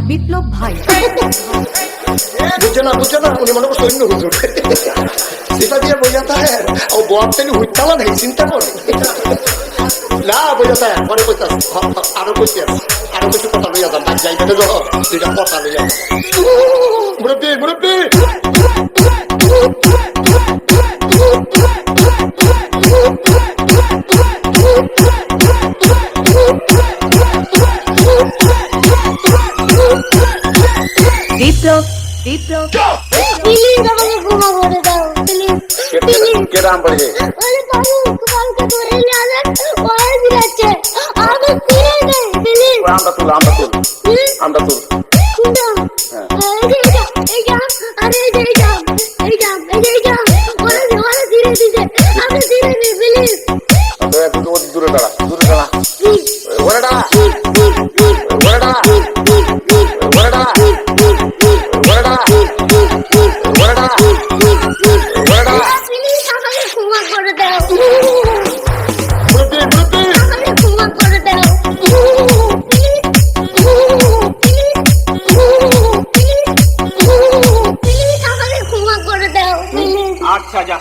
বিপ্লব ভাই বুঝছো না উনি মনে করো সৈন্য হুজুর সেটা দিয়ে বোঝা থাকে ও বয়ারটানি হুইতালা নেই চিন্তা করে না বোঝা থাকে পরে কইতে আরো কইতে আরো কিছু কথা লইয়া যান যাইতে দুইটা কথা লইয়া মুরব্বী মুরব্বী বিপ্লব বিপ্লব প্লিজ আমাকে ক্ষমা করে দাও প্লিজ কেরাম পড়ে আরে বাবু কালকে ধরে নিয়ে আসেন ওই দিচ্ছে আমি ফিরে দেই প্লিজ আমরা তুল এই যা আরে এই যা ওরে ধীরে দিছে আমি ধীরে দিই প্লিজ দূরে দাঁড়া ওরে দাঁড়া আচ্ছা যা